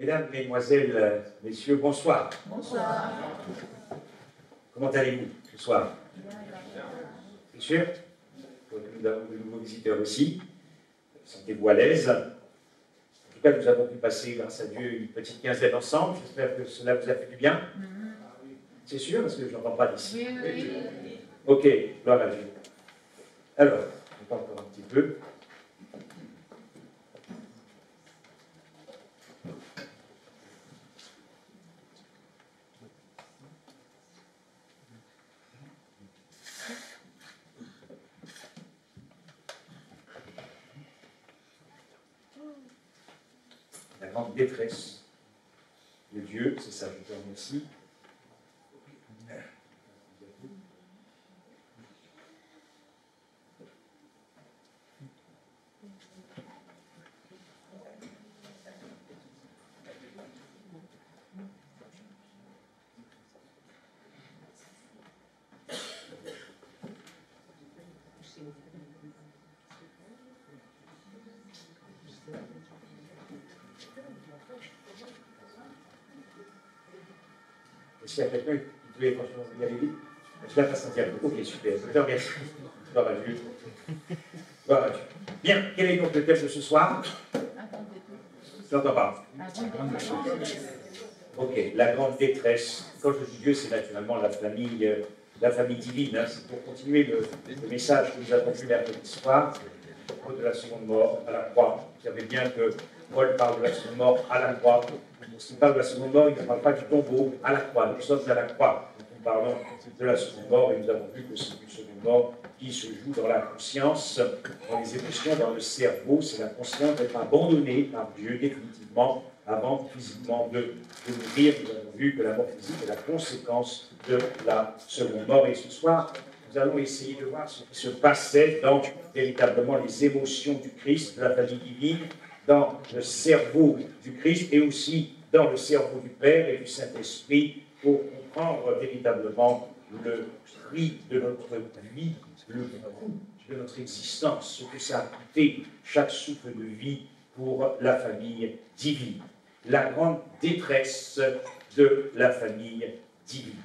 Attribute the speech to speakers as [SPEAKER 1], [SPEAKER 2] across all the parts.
[SPEAKER 1] Mesdames, Mesdemoiselles, Messieurs, bonsoir.
[SPEAKER 2] Bonsoir.
[SPEAKER 1] Comment allez-vous ce soir? C'est sûr? Nous avons de nouveaux visiteurs aussi. Sentez-vous à l'aise. En tout cas, nous avons pu passer, grâce à Dieu, une petite quinzaine ensemble. J'espère que cela vous a fait du bien. C'est sûr, parce que je n'entends pas d'ici.
[SPEAKER 2] Oui.
[SPEAKER 1] Ok, gloire à Dieu. Alors, on va encore un petit peu. La grande détresse de Dieu, c'est ça, je te remercie. S'il y a quelqu'un qui devait franchement y aller vite, je la fasse entière. Ok, super. Je te remercie. Gloire à Dieu. Gloire à Dieu. Bien, quel est donc le thème de ce soir? Je n'entends pas. Ok, la grande détresse. Quand je dis Dieu, c'est naturellement la famille divine. Hein. C'est pour continuer le message que nous avons vu mercredi soir, de la seconde mort à la croix. Vous savez bien que Paul parle de la seconde mort à la croix. Lorsqu'il parle de la seconde mort, il ne parle pas du tombeau à la croix. Nous sommes à la croix. Nous parlons de la seconde mort et nous avons vu que c'est une seconde mort qui se joue dans la conscience, dans les émotions, dans le cerveau. C'est la conscience d'être abandonné par Dieu définitivement avant physiquement de mourir. Nous avons vu que la mort physique est la conséquence de la seconde mort. Et ce soir, nous allons essayer de voir ce qui se passait dans véritablement les émotions du Christ, de la famille divine, dans le cerveau du Christ et aussi dans le cerveau du Père et du Saint-Esprit pour comprendre véritablement le prix de notre vie, le coût de notre existence, ce que ça a coûté chaque souffle de vie pour la famille divine. La grande détresse de la famille divine.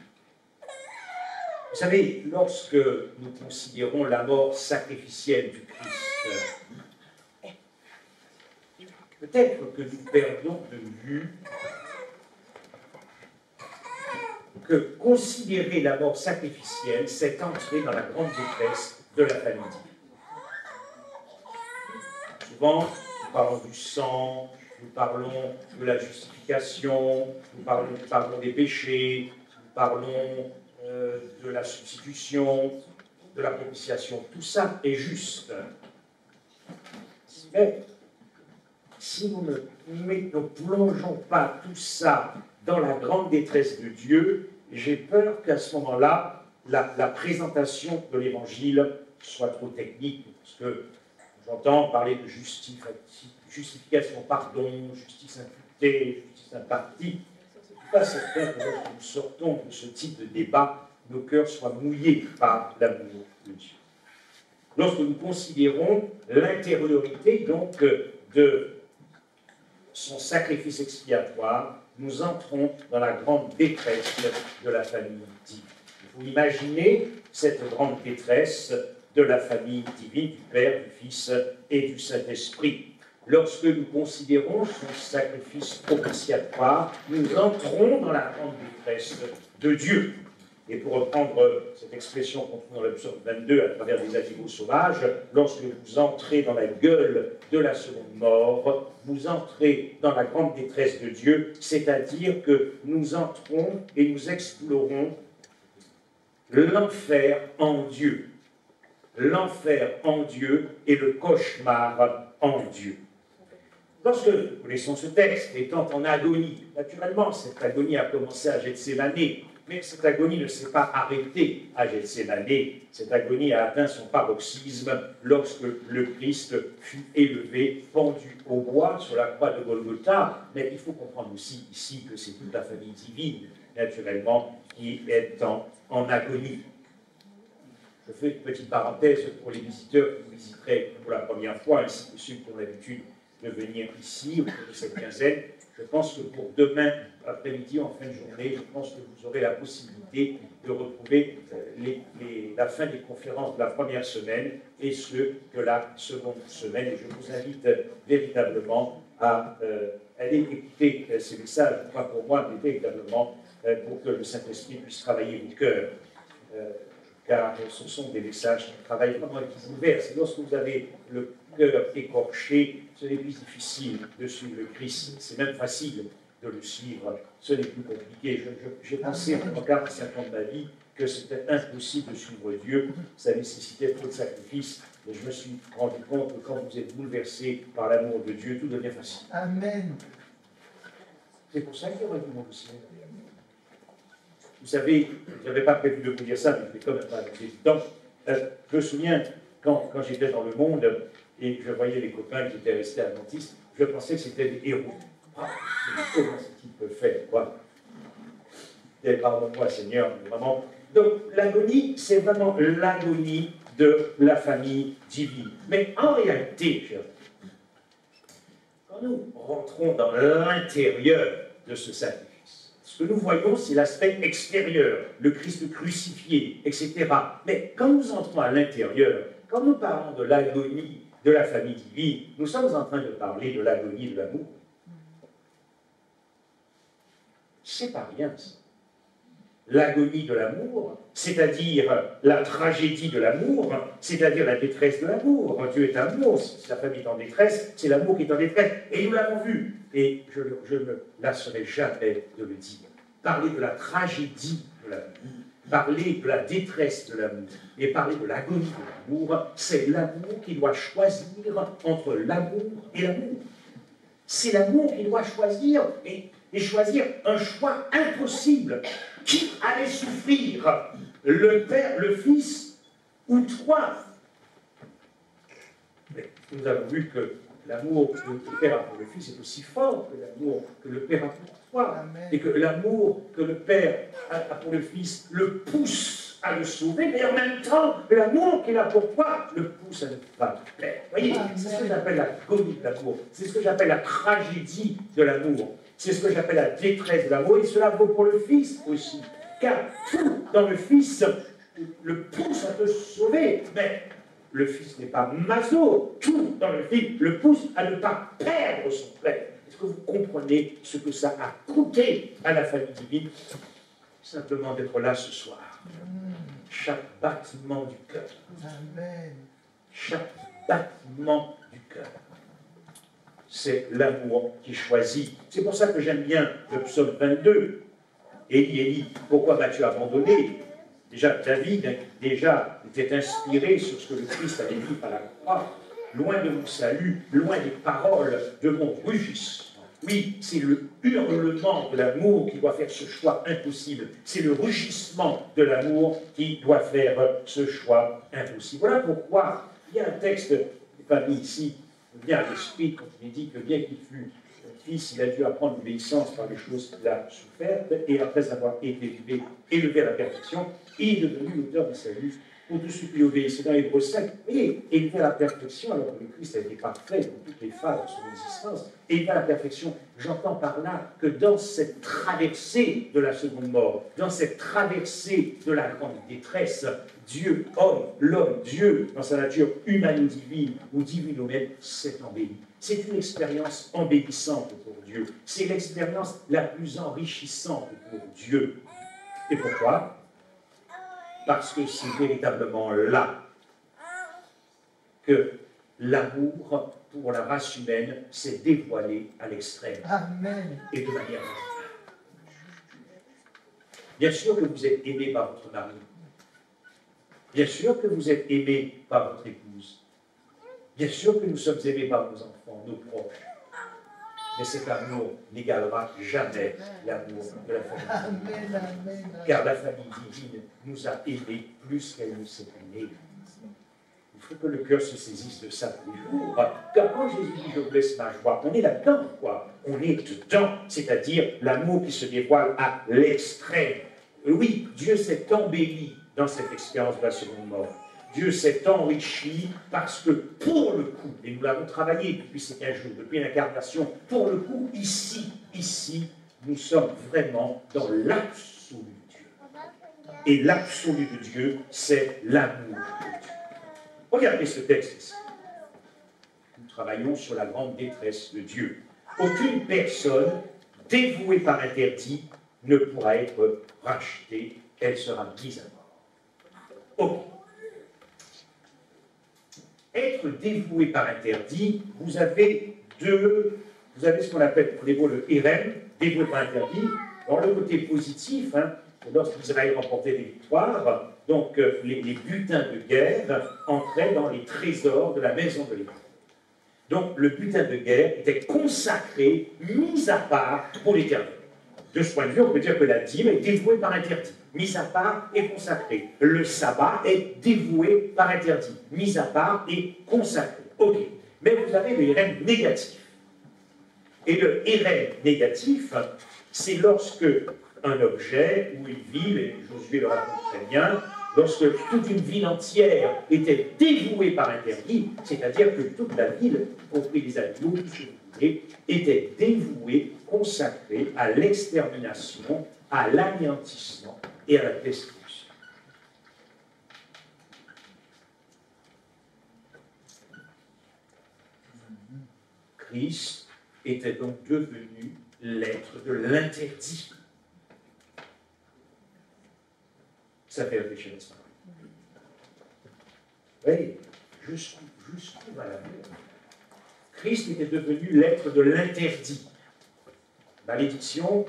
[SPEAKER 1] Vous savez, lorsque nous considérons la mort sacrificielle du Christ, peut-être que nous perdons de vue que considérer la mort sacrificielle, c'est entrer dans la grande détresse de la famille divine. Souvent, nous parlons du sang, nous parlons de la justification, nous parlons des péchés, nous parlons de la substitution, de la propitiation. Tout ça est juste. Mais si nous ne plongeons pas tout ça dans la grande détresse de Dieu, j'ai peur qu'à ce moment-là, la présentation de l'Évangile soit trop technique, parce que j'entends parler de justification, pardon, justice imputée, justice impartie. Je ne suis pas certain que lorsque nous sortons de ce type de débat, nos cœurs soient mouillés par l'amour de Dieu. Lorsque nous considérons l'intériorité donc de son sacrifice expiatoire, nous entrons dans la grande détresse de la famille divine. Vous imaginez cette grande détresse de la famille divine, du Père, du Fils et du Saint-Esprit. Lorsque nous considérons son sacrifice propitiatoire, nous entrons dans la grande détresse de Dieu. Et pour reprendre cette expression qu'on trouve dans le psaume 22 à travers des animaux sauvages, lorsque vous entrez dans la gueule de la seconde mort, vous entrez dans la grande détresse de Dieu, c'est-à-dire que nous entrons et nous explorons l'enfer en Dieu. L'enfer en Dieu et le cauchemar en Dieu. Lorsque nous laissons ce texte étant en agonie, naturellement, cette agonie a commencé à Gethsémane, mais cette agonie ne s'est pas arrêtée à Gethsémane. Cette agonie a atteint son paroxysme lorsque le Christ fut élevé, pendu au bois sur la croix de Golgotha. Mais il faut comprendre aussi ici que c'est toute la famille divine, naturellement, qui est en agonie. Je fais une petite parenthèse pour les visiteurs qui nous visiteraient pour la première fois, ainsi que ceux qui ont l'habitude de venir ici, au cours de cette quinzaine. Je pense que pour demain après-midi, en fin de journée, je pense que vous aurez la possibilité de retrouver la fin des conférences de la première semaine et ceux de la seconde semaine. Et je vous invite véritablement à aller écouter ces messages, pas pour moi, mais véritablement pour que le Saint-Esprit puisse travailler vos cœurs. Car ce sont des messages qui travaillent vraiment et qui vous bouleversent. Lorsque vous avez le cœur écorché, ce n'est plus difficile de suivre le Christ. C'est même facile de le suivre. Ce n'est plus compliqué. J'ai pensé pendant 45 ans de ma vie que c'était impossible de suivre Dieu. Ça nécessitait trop de sacrifices. Mais je me suis rendu compte que quand vous êtes bouleversé par l'amour de Dieu, tout devient facile.
[SPEAKER 2] Amen.
[SPEAKER 1] C'est pour ça qu'il y aura du monde au ciel. Vous savez, je n'avais pas prévu de vous dire ça, mais je vais quand même pas ajouter du temps. Je me souviens, quand j'étais dans le monde et je voyais les copains qui étaient restés adventistes, je pensais que c'était des héros. Ah, comment ce type peut faire, quoi? Et pardonne-moi, Seigneur, vraiment. Donc, l'agonie, c'est vraiment l'agonie de la famille divine. Mais en réalité, chers amis, quand nous rentrons dans l'intérieur de ce sacrifice, ce que nous voyons, c'est l'aspect extérieur, le Christ crucifié, etc. Mais quand nous entrons à l'intérieur, quand nous parlons de l'agonie de la famille divine, nous sommes en train de parler de l'agonie de l'amour. C'est pas rien, ça. L'agonie de l'amour, c'est-à-dire la tragédie de l'amour, c'est-à-dire la détresse de l'amour. Dieu est amour, si sa famille est en détresse, c'est l'amour qui est en détresse. Et nous l'avons vu. Et je ne me lasserai jamais de le dire. Parler de la tragédie de l'amour, parler de la détresse de l'amour et parler de l'agonie de l'amour, c'est l'amour qui doit choisir entre l'amour et l'amour. C'est l'amour qui doit choisir et choisir un choix impossible. Qui allait souffrir? Le Père, le Fils ou toi? Mais nous avons vu que l'amour que le Père a pour le Fils est aussi fort que l'amour que le Père a pour toi.
[SPEAKER 2] Amen.
[SPEAKER 1] Et que l'amour que le Père a pour le Fils le pousse à le sauver, mais en même temps, l'amour qu'il a pour toi le pousse à ne pas te plaire. Vous voyez, c'est ce que j'appelle la l'agonie de l'amour. C'est ce que j'appelle la tragédie de l'amour. C'est ce que j'appelle la détresse de l'amour. Et cela vaut pour le Fils aussi. Car tout dans le Fils le pousse à te sauver. Mais le Fils n'est pas maso. Tout dans le Fils le pousse à ne pas perdre son Père. Est-ce que vous comprenez ce que ça a coûté à la famille divine? Simplement d'être là ce soir. Chaque battement du cœur.
[SPEAKER 2] Amen.
[SPEAKER 1] Chaque battement du cœur. C'est l'amour qui choisit. C'est pour ça que j'aime bien le psaume 22. Élie, Élie, pourquoi m'as-tu abandonné? Déjà, David, était inspiré sur ce que le Christ avait dit par la croix. Loin de mon salut, loin des paroles de mon rugissement. Oui, c'est le hurlement de l'amour qui doit faire ce choix impossible. C'est le rugissement de l'amour qui doit faire ce choix impossible. Voilà pourquoi il y a un texte, pas mis ici, bien à l'esprit, quand il est dit que bien qu'il fût fils, il a dû apprendre l'obéissance par les choses qu'il a souffertes, et après avoir été élevé à la perfection, il est devenu l'auteur du salut pour tous ceux qui obéissent. C'est dans Hébreux 5. Et élevé à la perfection, alors que le Christ a été parfait dans toutes les phases de son existence, élevé à la perfection, j'entends par là que dans cette traversée de la seconde mort, dans cette traversée de la grande détresse, Dieu, homme, l'homme, Dieu, dans sa nature humaine ou divine, ou divine ou humaine, s'est embelli. C'est une expérience embellissante pour Dieu. C'est l'expérience la plus enrichissante pour Dieu. Et pourquoi? Parce que c'est véritablement là que l'amour pour la race humaine s'est dévoilé à l'extrême.
[SPEAKER 2] Amen.
[SPEAKER 1] Et de manière radicale. Bien sûr que vous êtes aimé par votre mari. Bien sûr que vous êtes aimé par votre épouse. Bien sûr que nous sommes aimés par nos enfants, nos proches. Mais cet amour n'égalera jamais l'amour de la famille divine.
[SPEAKER 2] Amen. Amen.
[SPEAKER 1] Car la famille divine nous a aimés plus qu'elle nous s'est aimée. Il faut que le cœur se saisisse de ça tous les jours. Car quand Jésus dit « je vous laisse ma joie », on est là-dedans, quoi. On est dedans, c'est-à-dire l'amour qui se dévoile à l'extrême. Oui, Dieu s'est embelli dans cette expérience de la seconde mort. Dieu s'est enrichi parce que, pour le coup, et nous l'avons travaillé depuis ces 15 jours, depuis l'incarnation, pour le coup, ici, nous sommes vraiment dans l'absolu de Dieu. Et l'absolu de Dieu, c'est l'amour de Dieu. Regardez ce texte ici. Nous travaillons sur la grande détresse de Dieu. Aucune personne dévouée par interdit ne pourra être rachetée, elle sera mise à mort. Ok. Être dévoué par interdit, vous avez ce qu'on appelle pour les mots le hérem, dévoué par interdit. Dans le côté positif, lorsqu'Israël remportait des victoires, donc les butins de guerre entraient dans les trésors de la maison de l'Éternel. Donc le butin de guerre était consacré, mis à part pour l'Éternel. De ce point de vue, on peut dire que la dîme est dévouée par interdit, mise à part et consacrée. Le sabbat est dévoué par interdit, mis à part et consacré. Ok, mais vous avez le hérem négatif. Et le hérem négatif, c'est lorsque un objet ou une ville, et Josué le raconte très bien, lorsque toute une ville entière était dévouée par interdit, c'est-à-dire que toute la ville, y compris les animaux, tout ce que vous voulez, était dévouée, consacrée à l'extermination, à l'anéantissement et à la destruction. Christ était donc devenu l'être de l'interdit. Ça fait réfléchir, n'est-ce pas? Oui, jusqu'où va l'amour? Christ était devenu l'être de l'interdit. Malédiction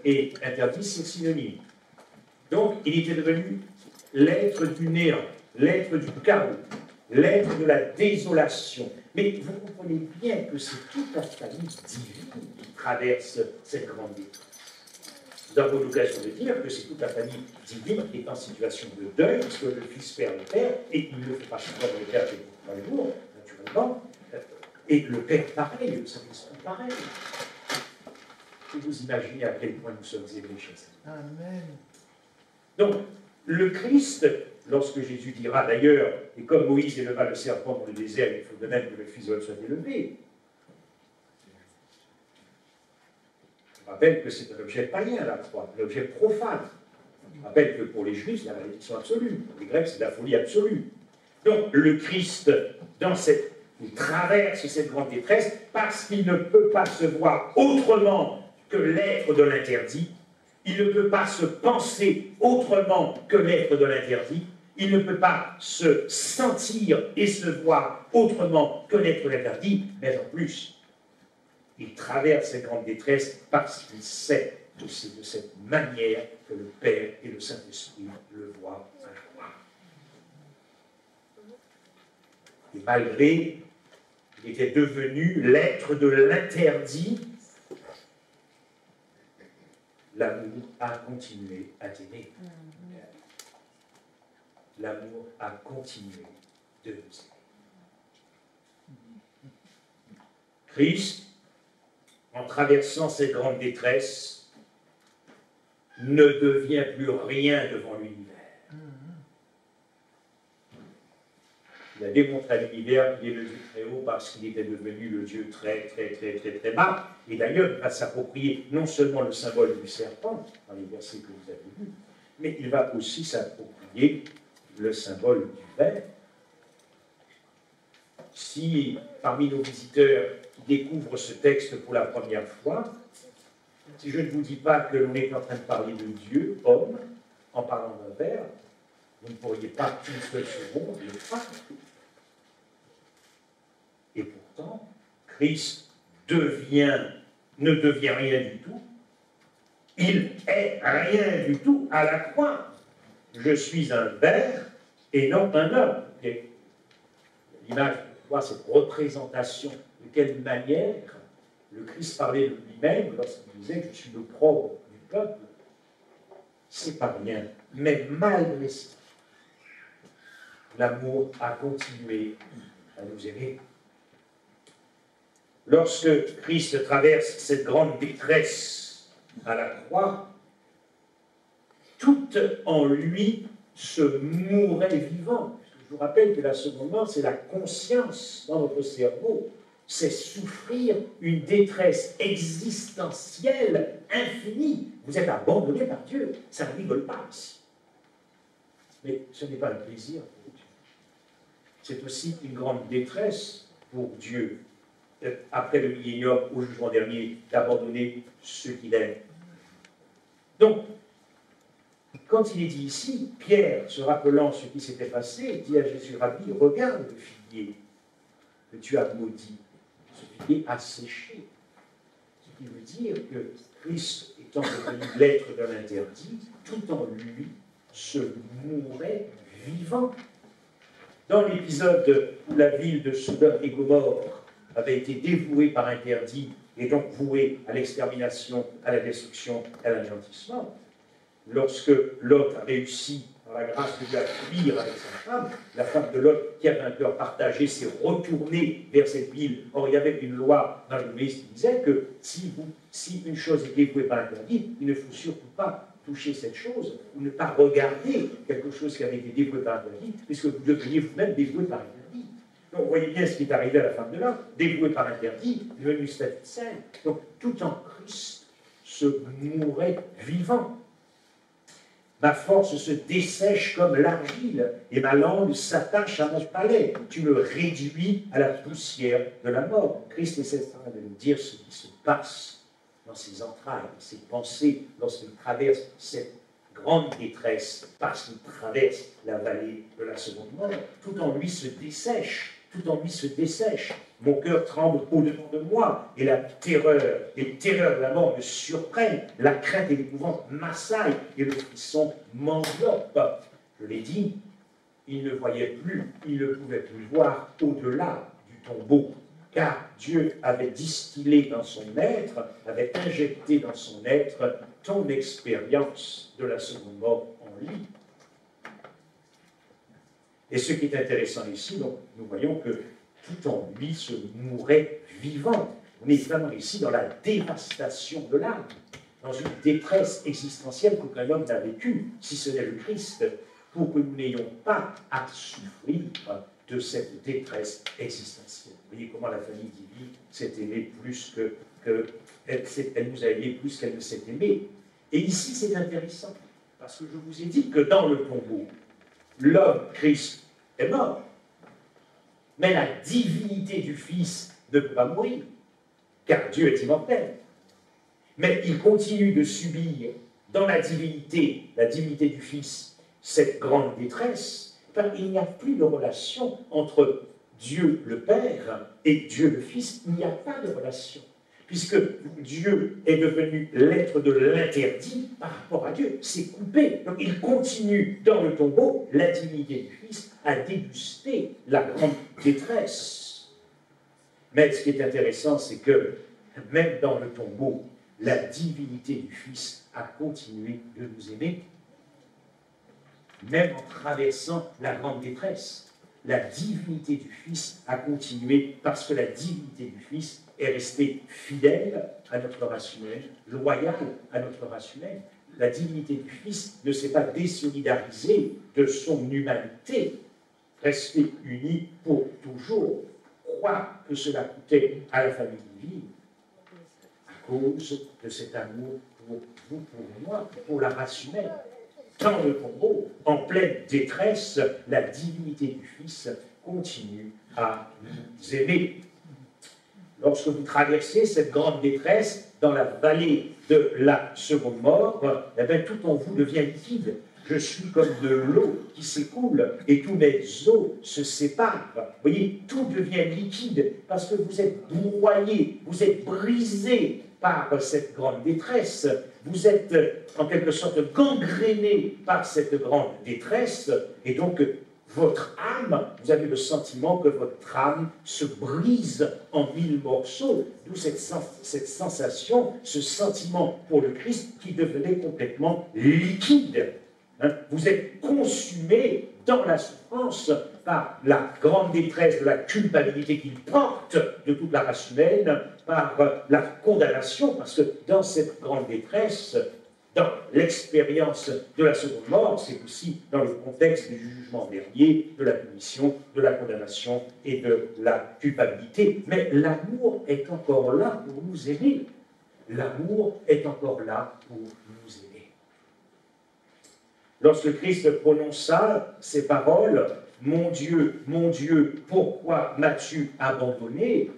[SPEAKER 1] et interdit, c'est synonyme. Donc, il était devenu l'être du néant, l'être du chaos, l'être de la désolation. Mais vous comprenez bien que c'est toute la famille divine qui traverse cette grande détresse. Nous avons l'occasion de dire que c'est toute la famille divine qui est en situation de deuil, puisque le Fils perd le Père, et il ne le fait pas souvent le Père tous les jours, naturellement. Et le Père pareil, le Saint-Esprit pareil. Et vous imaginez à quel point nous sommes aimés chez lui. Amen. Donc, le Christ, lorsque Jésus dira d'ailleurs, et comme Moïse éleva le serpent dans le désert, il faut de même que le Fils de l'homme soit élevé. Je rappelle que c'est un objet païen, la croix, un objet profane. Je rappelle que pour les Juifs, c'est la malédiction absolue. Pour les Grecs, c'est la folie absolue. Donc, le Christ, il traverse cette grande détresse parce qu'il ne peut pas se voir autrement que l'être de l'interdit. Il ne peut pas se penser autrement que l'être de l'interdit. Il ne peut pas se sentir et se voir autrement que l'être de l'interdit, mais en plus, il traverse cette grande détresse parce qu'il sait que c'est de cette manière que le Père et le Saint-Esprit le voient un jour. Et malgré, il était devenu l'être de l'interdit, l'amour a continué à t'aimer. L'amour a continué de nous aimer. Christ, en traversant cette grande détresse, ne devient plus rien devant l'univers. Il a démontré à l'univers qu'il est le Dieu très haut parce qu'il était devenu le Dieu très bas. Et d'ailleurs, il va s'approprier non seulement le symbole du serpent, dans les versets que vous avez lus, mais il va aussi s'approprier le symbole du verre. Si, parmi nos visiteurs qui découvrent ce texte pour la première fois, si je ne vous dis pas que l'on est en train de parler de Dieu, homme, en parlant d'un verre, vous ne pourriez pas une seule seconde le faire. Et pourtant, Christ ne devient rien du tout. Il est rien du tout à la croix. Je suis un verre et non un homme. L'image, cette représentation, de quelle manière le Christ parlait de lui-même lorsqu'il disait que je suis le propre du peuple. C'est pas rien. Mais malgré ça, l'amour a continué à nous aimer. Lorsque Christ traverse cette grande détresse à la croix, tout en lui se mourait vivant. Je vous rappelle que la seconde mort, c'est la conscience dans votre cerveau. C'est souffrir une détresse existentielle infinie. Vous êtes abandonné par Dieu. Ça ne rigole pas ici. Mais ce n'est pas le plaisir pour Dieu. C'est aussi une grande détresse pour Dieu, après le millénium, au jugement dernier, d'abandonner ceux qu'il aime. Donc, quand il est dit ici, Pierre, se rappelant ce qui s'était passé, dit à Jésus, Rabbi, regarde le figuier que tu as maudit. Ce figuier a séché. Ce qui veut dire que Christ, étant devenu l'être de l'interdit, tout en lui se mourait vivant. Dans l'épisode où la ville de Sodome et Gomorrhe avait été dévouée par interdit et donc vouée à l'extermination, à la destruction, à l'anéantissement, lorsque Lot a réussi, par la grâce de Dieu, à fuir avec sa femme, la femme de Lot, qui avait un cœur partagé, s'est retournée vers cette ville. Or, il y avait une loi dans l'Église qui disait que si une chose est dévouée par interdit, il ne faut surtout pas toucher cette chose, ou ne pas regarder quelque chose qui avait été dévoué par interdit, puisque vous devriez vous-même dévouer par interdit. Donc, vous voyez bien ce qui est arrivé à la femme de Lot, dévouée par interdit, devenue statue sainte. Donc, tout en Christ se mourait vivant. Ma force se dessèche comme l'argile, et ma langue s'attache à mon palais. Tu me réduis à la poussière de la mort. Christ essaie de nous dire ce qui se passe dans ses entrailles, dans ses pensées, lorsqu'il traverse cette grande détresse, parce qu'il traverse la vallée de la seconde mort. Tout en lui se dessèche. Tout en lui se dessèche. Mon cœur tremble au-devant de moi, et la terreur, les terreurs de la mort me surprennent. La crainte et l'épouvante m'assaillent, et le frisson m'enveloppe. Je l'ai dit, il ne voyait plus, il ne pouvait plus voir au-delà du tombeau, car Dieu avait distillé dans son être, avait injecté dans son être ton expérience de la seconde mort en lui. Et ce qui est intéressant ici, donc, nous voyons que tout en lui se mourait vivant. On est vraiment ici dans la dévastation de l'âme, dans une détresse existentielle qu'aucun homme n'a vécue, si ce n'est le Christ, pour que nous n'ayons pas à souffrir de cette détresse existentielle. Vous voyez comment la famille divine s'est aimée plus elle nous a aimés plus qu'elle ne s'est aimée. Et ici, c'est intéressant, parce que je vous ai dit que dans le tombeau, l'homme, Christ, est mort. Mais la divinité du Fils ne peut pas mourir, car Dieu est immortel. Mais il continue de subir dans la divinité du Fils, cette grande détresse, car il n'y a plus de relation entre Dieu le Père et Dieu le Fils. Il n'y a pas de relation, puisque Dieu est devenu l'être de l'interdit par rapport à Dieu. C'est coupé. Donc il continue dans le tombeau, la divinité du Fils, à déguster la grande détresse. Mais ce qui est intéressant, c'est que même dans le tombeau, la divinité du Fils a continué de nous aimer, même en traversant la grande détresse. La divinité du Fils a continué parce que la divinité du Fils est restée fidèle à notre race humaine, loyale à notre race humaine. La divinité du Fils ne s'est pas désolidarisée de son humanité, restée unie pour toujours. Quoi que cela coûtait à la famille divine, à cause de cet amour pour vous, pour moi, pour la race humaine. Dans le tombeau, en pleine détresse, la divinité du Fils continue à nous aimer. Lorsque vous traversez cette grande détresse dans la vallée de la seconde mort, eh bien, tout en vous devient liquide. Je suis comme de l'eau qui s'écoule et tous mes os se séparent. Vous voyez, tout devient liquide parce que vous êtes broyé, vous êtes brisé par cette grande détresse. Vous êtes en quelque sorte gangréné par cette grande détresse et donc votre âme, vous avez le sentiment que votre âme se brise en 1000 morceaux, d'où cette sensation, ce sentiment pour le Christ qui devenait complètement liquide. Vous êtes consumé dans la souffrance par la grande détresse de la culpabilité qu'il porte de toute la race humaine, par la condamnation, parce que dans cette grande détresse, dans l'expérience de la seconde mort, c'est aussi dans le contexte du jugement dernier, de la punition, de la condamnation et de la culpabilité. Mais l'amour est encore là pour nous aimer. L'amour est encore là pour nous aimer. Lorsque Christ prononça ces paroles, « Mon Dieu, pourquoi m'as-tu abandonné ?»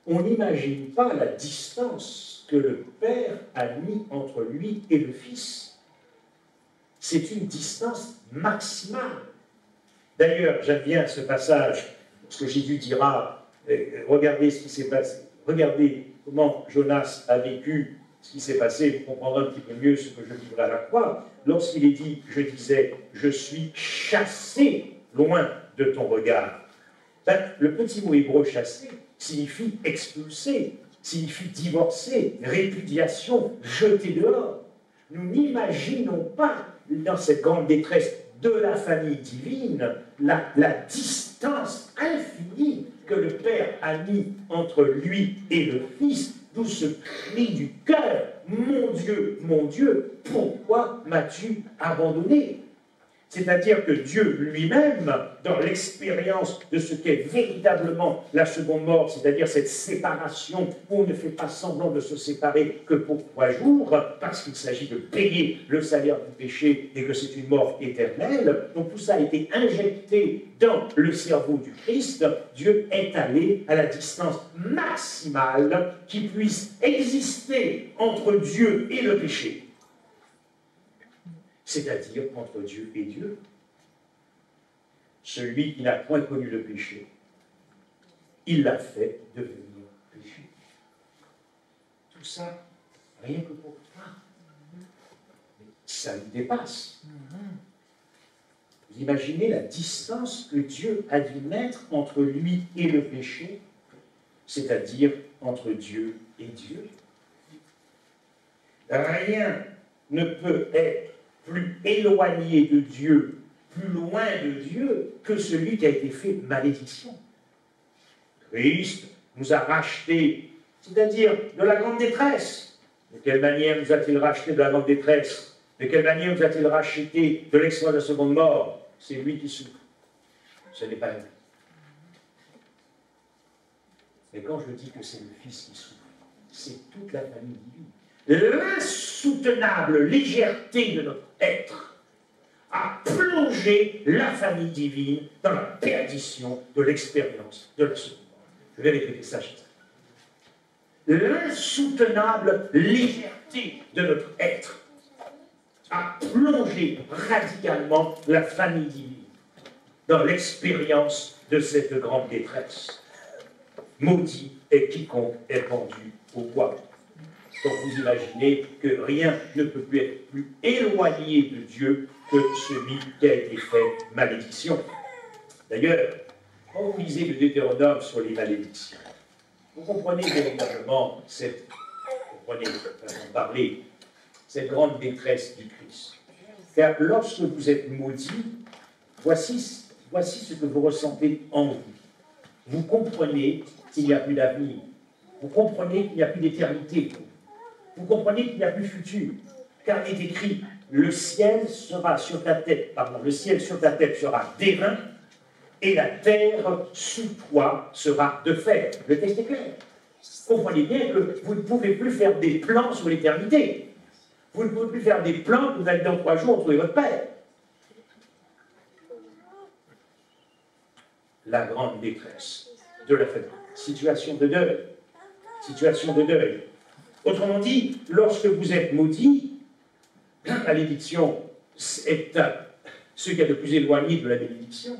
[SPEAKER 1] on n'imagine pas la distance que le Père a mis entre lui et le Fils. C'est une distance maximale. D'ailleurs, j'aime bien ce passage, parce que Jésus dira, regardez ce qui s'est passé, regardez comment Jonas a vécu ce qui s'est passé, vous comprendrez un petit peu mieux ce que je vivrai à la croix. Lorsqu'il est dit, je disais, je suis chassé loin de ton regard. Ben, le petit mot hébreu chassé signifie expulser, signifie divorcer, répudiation, jeter dehors. Nous n'imaginons pas, dans cette grande détresse de la famille divine, la distance infinie que le Père a mis entre lui et le Fils, d'où ce cri du cœur, mon Dieu, pourquoi m'as-tu abandonné ?» C'est-à-dire que Dieu lui-même, dans l'expérience de ce qu'est véritablement la seconde mort, c'est-à-dire cette séparation où on ne fait pas semblant de se séparer que pour 3 jours, parce qu'il s'agit de payer le salaire du péché et que c'est une mort éternelle, donc tout ça a été injecté dans le cerveau du Christ. Dieu est allé à la distance maximale qui puisse exister entre Dieu et le péché. C'est-à-dire entre Dieu et Dieu. Celui qui n'a point connu le péché, il l'a fait devenir péché. Tout ça, rien que pour toi. Mais ça nous dépasse. Vous imaginez la distance que Dieu a dû mettre entre lui et le péché, c'est-à-dire entre Dieu et Dieu. Rien ne peut être plus éloigné de Dieu, plus loin de Dieu, que celui qui a été fait malédiction. Christ nous a rachetés, c'est-à-dire de la grande détresse. De quelle manière nous a-t-il rachetés de la grande détresse? De quelle manière nous a-t-il rachetés de l'expérience de la seconde mort? C'est lui qui souffre. Ce n'est pas lui. Mais quand je dis que c'est le Fils qui souffre, c'est toute la famille divine. L'insoutenable légèreté de notre être a plongé la famille divine dans la perdition de l'expérience de la seconde mort. Je vais répéter ça. L'insoutenable légèreté de notre être a plongé radicalement la famille divine dans l'expérience de cette grande détresse. Maudit est quiconque est pendu au bois. Donc vous imaginez que rien ne peut plus être plus éloigné de Dieu que celui qui a été fait malédiction. D'ailleurs, quand vous lisez le Deutéronome sur les malédictions, vous comprenez véritablement cette grande détresse du Christ. Car lorsque vous êtes maudit, voici ce que vous ressentez en vous. Vous comprenez qu'il n'y a plus d'avenir. Vous comprenez qu'il n'y a plus d'éternité. Vous comprenez qu'il n'y a plus de futur. Car il est écrit, le ciel sera sur ta tête, le ciel sur ta tête sera d'airain, et la terre sous toi sera de fer. Le texte est clair. Comprenez bien que vous ne pouvez plus faire des plans sur l'éternité. Vous ne pouvez plus faire des plans que vous allez dans 3 jours trouver votre Père. La grande détresse de la famille. Situation de deuil. Situation de deuil. Autrement dit, lorsque vous êtes maudit, la malédiction est ce qu'il y a de plus éloigné de la bénédiction.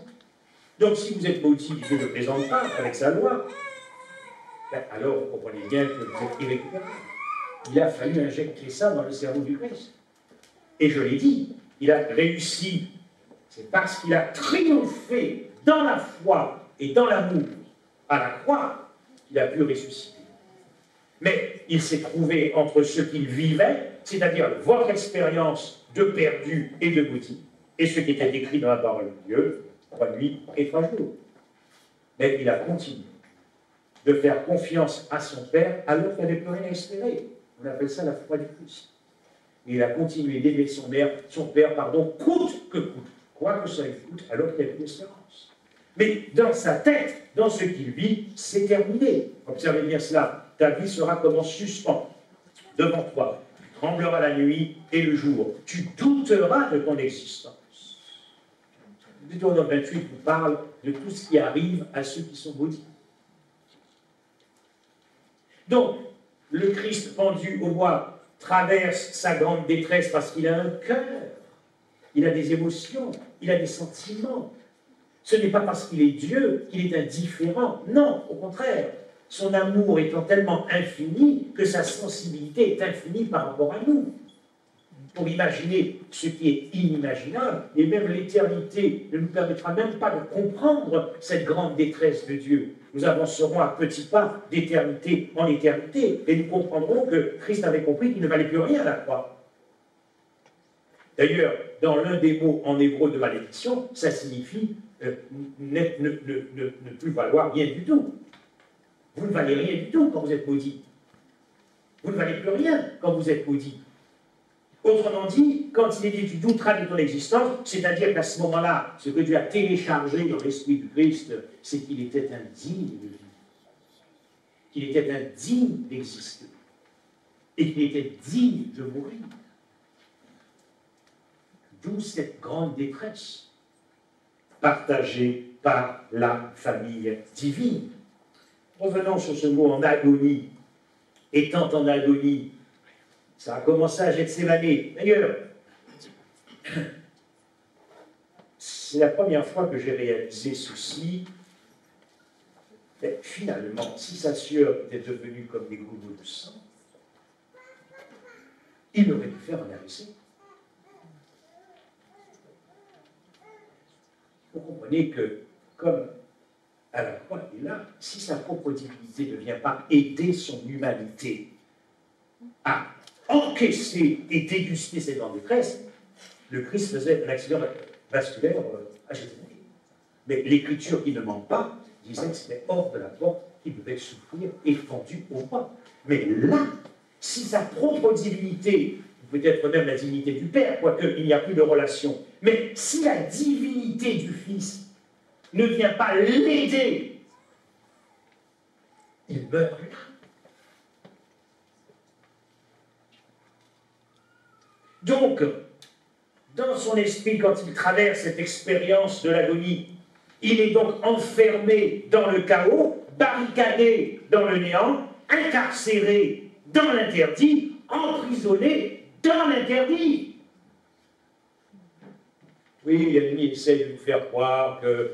[SPEAKER 1] Donc si vous êtes maudit, Dieu ne présente pas avec sa loi, alors vous comprenez bien que vous êtes irrécupérable. Il a fallu injecter ça dans le cerveau du Christ. Et je l'ai dit, il a réussi. C'est parce qu'il a triomphé dans la foi et dans l'amour à la croix qu'il a pu ressusciter. Mais il s'est trouvé entre ce qu'il vivait, c'est-à-dire votre expérience de perdu et de maudit, et ce qui était écrit dans la parole de Dieu, 3 nuits et 3 jours. Mais il a continué de faire confiance à son Père alors qu'il n'avait plus rien à espérer. On appelle ça la foi du Christ. Et il a continué d'aimer son père, coûte que coûte, quoi que ça lui coûte, alors qu'il n'y a plus d'espérance. Mais dans sa tête, dans ce qu'il vit, c'est terminé. Observez bien cela. Ta vie sera comme en suspens devant toi. Tu trembleras la nuit et le jour. Tu douteras de ton existence. Deutéronome 28 vous parle de tout ce qui arrive à ceux qui sont maudits. Donc, le Christ pendu au bois traverse sa grande détresse parce qu'il a un cœur, il a des émotions, il a des sentiments. Ce n'est pas parce qu'il est Dieu qu'il est indifférent. Non, au contraire. Son amour étant tellement infini que sa sensibilité est infinie par rapport à nous. Pour imaginer ce qui est inimaginable, et même l'éternité ne nous permettra même pas de comprendre cette grande détresse de Dieu. Nous avancerons à petits pas d'éternité en éternité, et nous comprendrons que Christ avait compris qu'il ne valait plus rien à la croix. D'ailleurs, dans l'un des mots en hébreu de malédiction, ça signifie ne plus valoir rien du tout. Vous ne valez rien du tout quand vous êtes maudit. Vous ne valez plus rien quand vous êtes maudit. Autrement dit, quand il est dit tu douteras de ton existence, c'est-à-dire qu'à ce moment-là, ce que Dieu a téléchargé dans l'Esprit du Christ, c'est qu'il était indigne de vivre, qu'il était indigne d'exister, et qu'il était digne de mourir. D'où cette grande détresse, partagée par la famille divine. Revenons sur ce mot en agonie. Étant en agonie, ça a commencé à Gethsémani. D'ailleurs, c'est la première fois que j'ai réalisé ceci. Mais finalement, si sa sœur était devenue comme des gouttes de sang, il aurait dû faire un AVC. Vous comprenez que, comme à la croix est là, si sa propre divinité ne vient pas aider son humanité à encaisser et déguster cette grande détresse, le Christ faisait un accident vasculaire à Gethsémani. Mais l'Écriture, qui ne ment pas, disait que c'était hors de la porte qu'il devait souffrir et pendu au pas. Mais là, si sa propre divinité, peut-être même la divinité du Père, quoique il n'y a plus de relation, mais si la divinité du Fils ne vient pas l'aider, il meurt là. Donc, dans son esprit, quand il traverse cette expérience de l'agonie, il est donc enfermé dans le chaos, barricadé dans le néant, incarcéré dans l'interdit, emprisonné dans l'interdit. Oui, l'ennemi essaie de nous faire croire que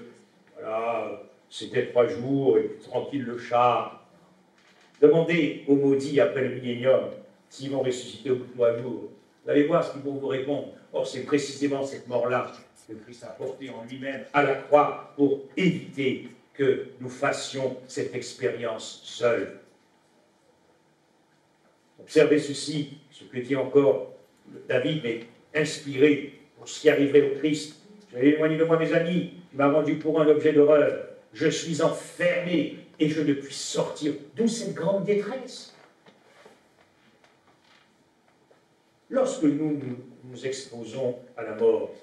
[SPEAKER 1] voilà, c'était 3 jours et puis tranquille le chat. Demandez aux maudits après le millénium s'ils vont ressusciter au bout de 3 jours. Vous allez voir ce qu'ils vont vous répondre. Or, c'est précisément cette mort-là que Christ a portée en lui-même à la croix pour éviter que nous fassions cette expérience seuls. Observez ceci, ce que dit encore David, mais inspiré pour ce qui arriverait au Christ. Je vais éloigner de moi mes amis, il m'a rendu pour un objet d'horreur. Je suis enfermé et je ne puis sortir. D'où cette grande détresse. Lorsque nous nous exposons à la mort,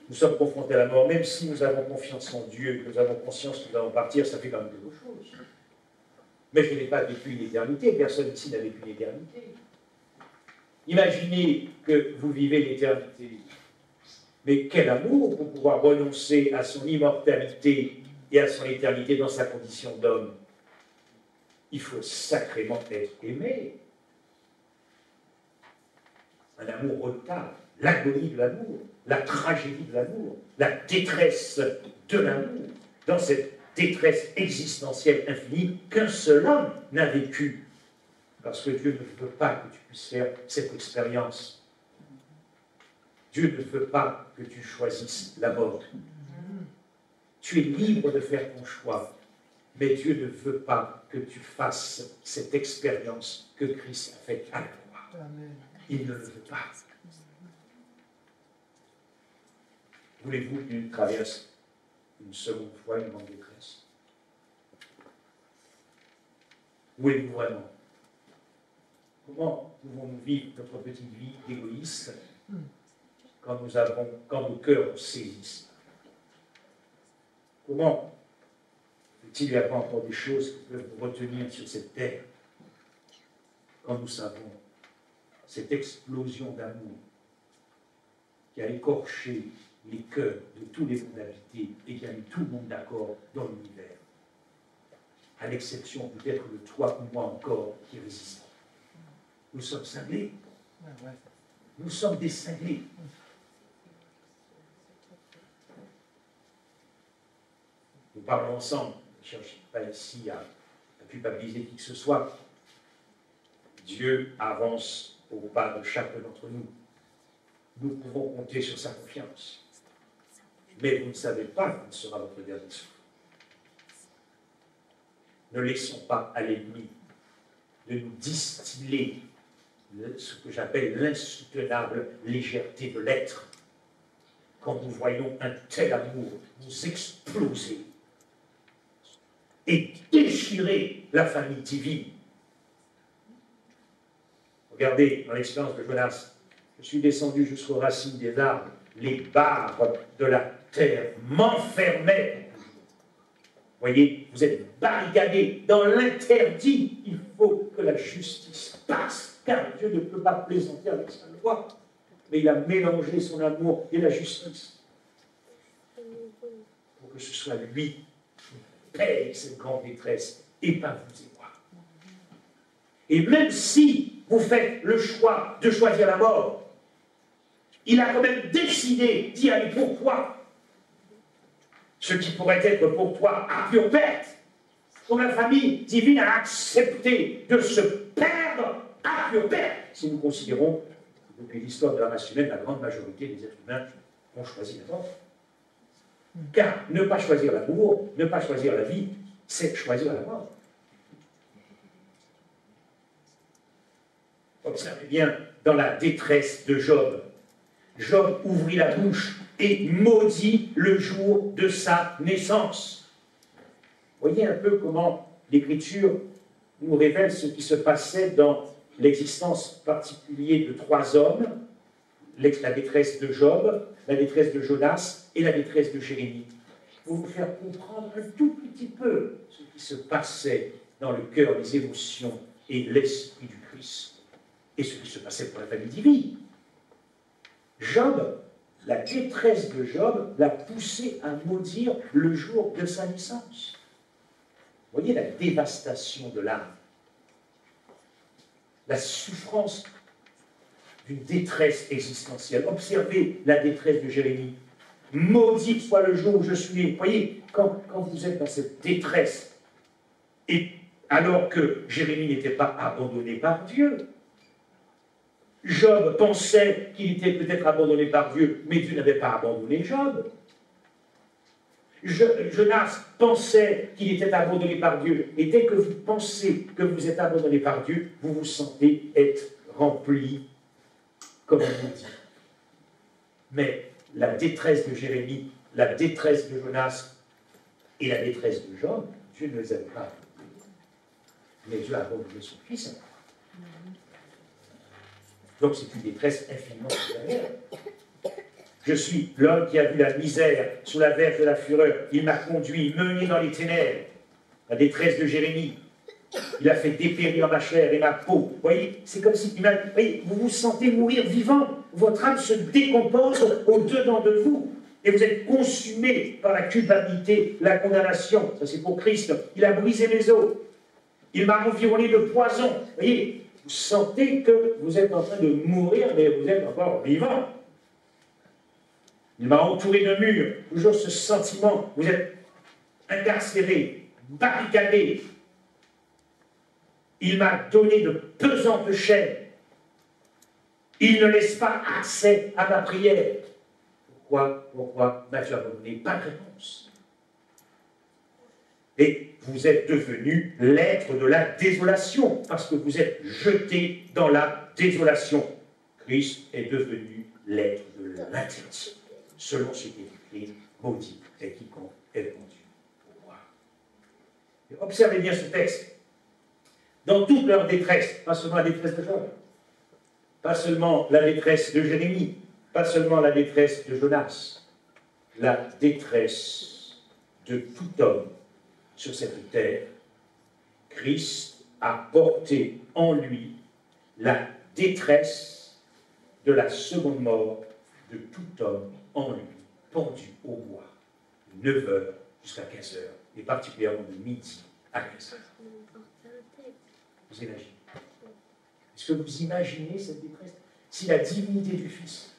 [SPEAKER 1] nous sommes confrontés à la mort, même si nous avons confiance en Dieu, que nous avons conscience que nous allons partir, ça fait quand même quelque chose. Mais je n'ai pas vécu une éternité, personne ici n'a vécu une éternité. Imaginez que vous vivez l'éternité. Mais quel amour pour pouvoir renoncer à son immortalité et à son éternité dans sa condition d'homme. Il faut sacrément être aimé. Un amour redoutable, l'agonie de l'amour, la tragédie de l'amour, la détresse de l'amour, dans cette détresse existentielle infinie qu'un seul homme n'a vécu. Parce que Dieu ne veut pas que tu puisses faire cette expérience. Dieu ne veut pas que tu choisisses la mort. Tu es libre de faire ton choix, mais Dieu ne veut pas que tu fasses cette expérience que Christ a faite à la croix. Il ne le veut pas. Voulez-vous qu'il traverse une seconde fois une grande détresse? Voulez-vous vraiment? Comment pouvons-nous vivre notre petite vie égoïste quand nos cœurs saisissent? Comment peut-il y avoir encore des choses qui peuvent nous retenir sur cette terre quand nous savons cette explosion d'amour qui a écorché les cœurs de tous les mondes habités et qui a mis tout le monde d'accord dans l'univers, à l'exception peut-être de toi ou moi encore qui résistons. Nous sommes cinglés. Nous sommes des cinglés. Nous parlons ensemble. Je ne cherche pas ici à culpabiliser qui que ce soit. Dieu avance au pas de chacun d'entre nous. Nous pouvons compter sur sa confiance. Mais vous ne savez pas quel sera votre dernier souffle. Ne laissons pas à l'ennemi de nous distiller ce que j'appelle l'insoutenable légèreté de l'être. Quand nous voyons un tel amour nous exploser et déchirer la famille divine. Regardez, dans l'expérience de Jonas, je suis descendu jusqu'aux racines des arbres, les barres de la terre m'enfermaient. Voyez, vous êtes barricadés dans l'interdit. Il faut que la justice passe, car Dieu ne peut pas plaisanter avec sa loi. Mais il a mélangé son amour et la justice pour que ce soit lui qui paye cette grande détresse et pas vous et moi. Et même si vous faites le choix de choisir la mort, il a quand même décidé d'y aller pour toi. Ce qui pourrait être pour toi à pure perte. Donc la famille divine a accepté de se perdre à pure perte. Si nous considérons que depuis l'histoire de la race humaine, la grande majorité des êtres humains ont choisi la mort. Car ne pas choisir l'amour, ne pas choisir la vie, c'est choisir la mort. Observez bien dans la détresse de Job. Job ouvrit la bouche et maudit le jour de sa naissance. Voyez un peu comment l'Écriture nous révèle ce qui se passait dans l'existence particulière de trois hommes, la détresse de Job, la détresse de Jonas et la détresse de Jérémie. Pour vous faire comprendre un tout petit peu ce qui se passait dans le cœur, les émotions et l'esprit du Christ, et ce qui se passait pour la famille divine. Job, la détresse de Job l'a poussé à maudire le jour de sa naissance. Vous voyez la dévastation de l'âme, la souffrance d'une détresse existentielle. Observez la détresse de Jérémie. Maudit soit le jour où je suis né. Vous voyez, quand vous êtes dans cette détresse, et alors que Jérémie n'était pas abandonné par Dieu, Job pensait qu'il était peut-être abandonné par Dieu, mais Dieu n'avait pas abandonné Job. Jonas pensait qu'il était abandonné par Dieu, et dès que vous pensez que vous êtes abandonné par Dieu, vous vous sentez être rempli comme on vous dit. Mais la détresse de Jérémie, la détresse de Jonas et la détresse de Job, Dieu ne les avait pas abandonnés. Mais Dieu a abandonné son fils. Donc c'est une détresse infiniment supérieure. Je suis l'homme qui a vu la misère sous la verge de la fureur. Il m'a conduit, mené dans les ténèbres. La détresse de Jérémie. Il a fait dépérir ma chair et ma peau. Vous voyez, c'est comme si vous vous sentez mourir vivant. Votre âme se décompose au-dedans de vous. Et vous êtes consumé par la culpabilité, la condamnation. Ça c'est pour Christ. Il a brisé mes os. Il m'a environné de poison. Vous voyez, vous sentez que vous êtes en train de mourir, mais vous êtes encore vivant. Il m'a entouré de murs. Toujours ce sentiment, vous êtes incarcéré, barricadé. Il m'a donné de pesantes chaînes. Il ne laisse pas accès à ma prière. Pourquoi m'a-tu abandonné? Pas de réponse. Et vous êtes devenu l'être de la désolation, parce que vous êtes jeté dans la désolation. Christ est devenu l'être de l'interdit, selon ce qui est écrit, maudit est quiconque est vendu au roi. Observez bien ce texte. dans toute leur détresse, pas seulement la détresse de Job, pas seulement la détresse de Jérémie, pas seulement la détresse de Jonas, la détresse de tout homme sur cette terre. Christ a porté en lui la détresse de la seconde mort de tout homme en lui, pendu au bois, de 9 h jusqu'à 15 h, et particulièrement de midi à 15 h. Vous imaginez? Est-ce que vous imaginez cette détresse? Si la divinité du Fils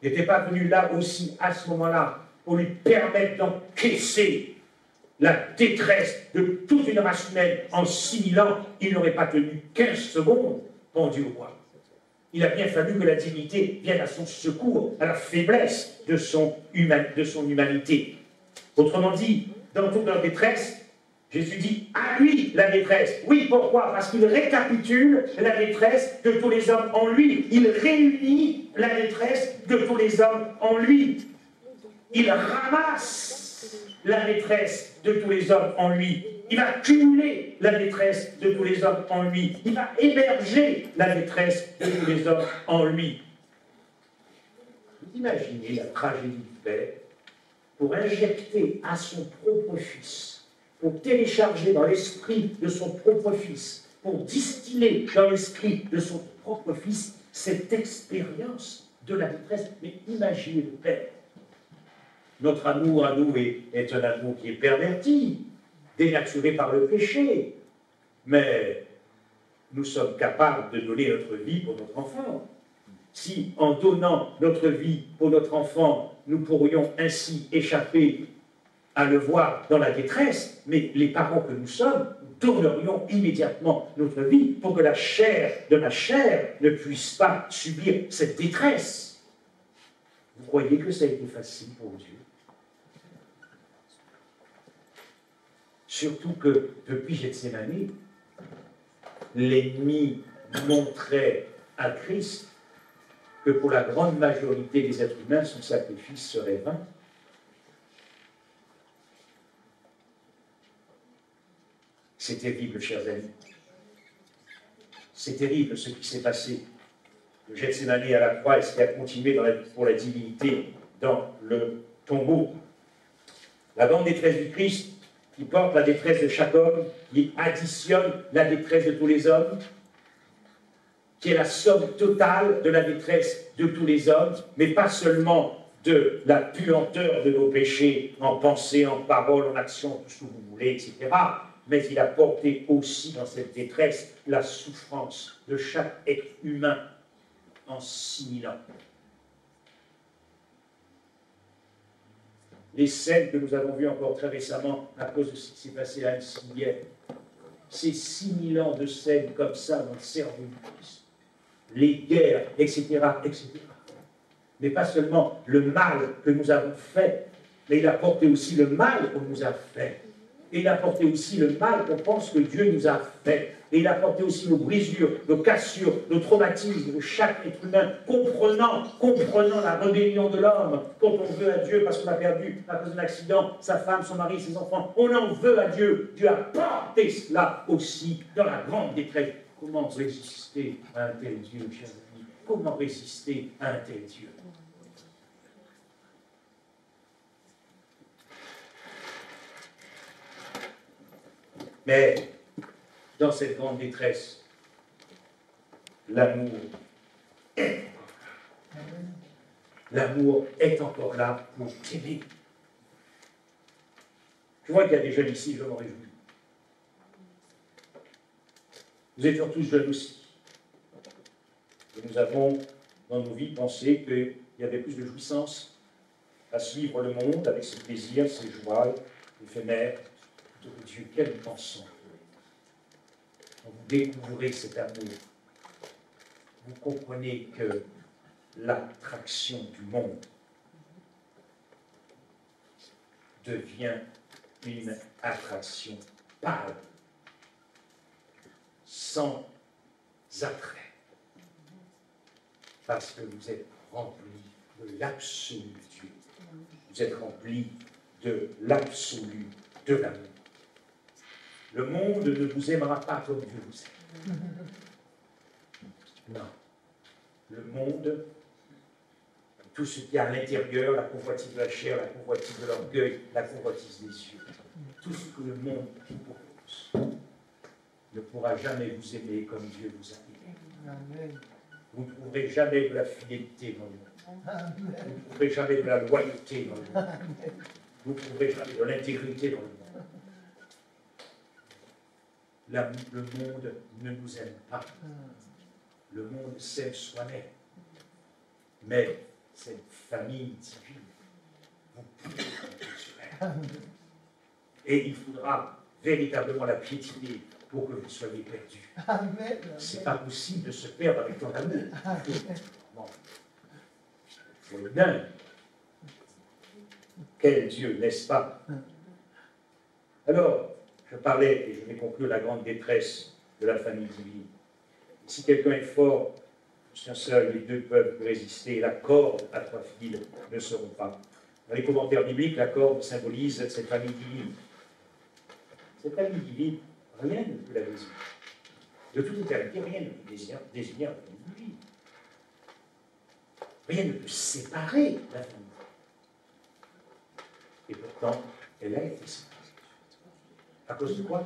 [SPEAKER 1] n'était pas venue là aussi, à ce moment-là, pour lui permettre d'encaisser la détresse de toute une race humaine en 6000 ans, il n'aurait pas tenu 15 secondes pendu au bois. Il a bien fallu que la divinité vienne à son secours, à la faiblesse de son humanité. Autrement dit, dans toute leur détresse, Jésus dit à lui la détresse. Oui, pourquoi? Parce qu'il récapitule la détresse de tous les hommes en lui. Il réunit la détresse de tous les hommes en lui. Il ramasse la détresse de tous les hommes en lui. Il va cumuler la détresse de tous les hommes en lui. Il va héberger la détresse de tous les hommes en lui. Vous imaginez la tragédie du Père pour injecter à son propre Fils, pour télécharger dans l'esprit de son propre Fils, pour distiller dans l'esprit de son propre Fils cette expérience de la détresse. Mais imaginez le Père. Notre amour à nous est un amour qui est perverti, dénaturé par le péché. Mais nous sommes capables de donner notre vie pour notre enfant. Si, en donnant notre vie pour notre enfant, nous pourrions ainsi échapper à le voir dans la détresse, mais les parents que nous sommes, donnerions immédiatement notre vie pour que la chair de ma chair ne puisse pas subir cette détresse. Vous croyez que ça a été facile pour Dieu? Surtout que, depuis Gethsémani, l'ennemi montrait à Christ que pour la grande majorité des êtres humains, son sacrifice serait vain. C'est terrible, chers amis. C'est terrible ce qui s'est passé de Gethsémani à la croix et ce qui a continué pour la divinité dans le tombeau. La grande détresse du Christ qui porte la détresse de chaque homme, qui additionne la détresse de tous les hommes, qui est la somme totale de la détresse de tous les hommes, mais pas seulement de la puanteur de nos péchés en pensée, en parole, en action, tout ce que vous voulez, etc., mais il a porté aussi dans cette détresse la souffrance de chaque être humain en 6000 ans. Les scènes que nous avons vues encore très récemment à cause de ce qui s'est passé à Annecy hier, ces 6000 ans de scènes comme ça dans le cerveau du Christ, les guerres, etc., etc. Mais pas seulement le mal que nous avons fait, mais il a porté aussi le mal qu'on nous a fait. Et il a porté aussi le mal qu'on pense que Dieu nous a fait. Et il a porté aussi nos brisures, nos cassures, nos traumatismes de chaque être humain, comprenant la rébellion de l'homme. Quand on veut à Dieu parce qu'on a perdu à cause d'un accident sa femme, son mari, ses enfants, on en veut à Dieu. Dieu a porté cela aussi dans la grande détresse. Comment résister à un tel Dieu, chers amis? Comment résister à un tel Dieu? Mais dans cette grande détresse, l'amour est encore là. L'amour est encore là pour t'aimer. Je vois qu'il y a des jeunes ici, je m'en réjouis. Vous êtes tous jeunes aussi. Et nous avons, dans nos vies, pensé qu'il y avait plus de jouissance à suivre le monde avec ses plaisirs, ses joies éphémères. De Dieu, quelle pensons. Quand vous découvrez cet amour, vous comprenez que l'attraction du monde devient une attraction pâle, sans attrait, parce que vous êtes rempli de l'absolu de Dieu. Vous êtes rempli de l'absolu de l'amour. Le monde ne vous aimera pas comme Dieu vous aime. Non. Le monde, tout ce qui est à l'intérieur, la convoitise de la chair, la convoitise de l'orgueil, la convoitise des yeux, tout ce que le monde propose, ne pourra jamais vous aimer comme Dieu vous a aimé. Vous ne trouverez jamais de la fidélité dans le monde. Vous ne trouverez jamais de la loyauté dans le monde. Vous ne trouverez jamais de l'intégrité dans le monde. Le monde ne nous aime pas. Le monde s'aime soi-même. Mais cette famille divine, vous pouvez compter sur elle. Et il faudra véritablement la piétiner pour que vous soyez perdus. Ce n'est pas possible de se perdre avec ton amour. Bon. C'est le dingue. Quel Dieu, n'est-ce pas? Alors, je parlais, et je vais conclure, la grande détresse de la famille divine. Si quelqu'un est fort, c'est seul, les deux peuvent résister. La corde à 3 fils ne seront pas. Dans les commentaires bibliques, la corde symbolise cette famille divine. Cette famille divine, rien ne peut la désigner. De toute éternité, rien ne peut désigner la famille divine. Rien ne peut séparer la famille. Et pourtant, elle a été séparée. À cause de quoi?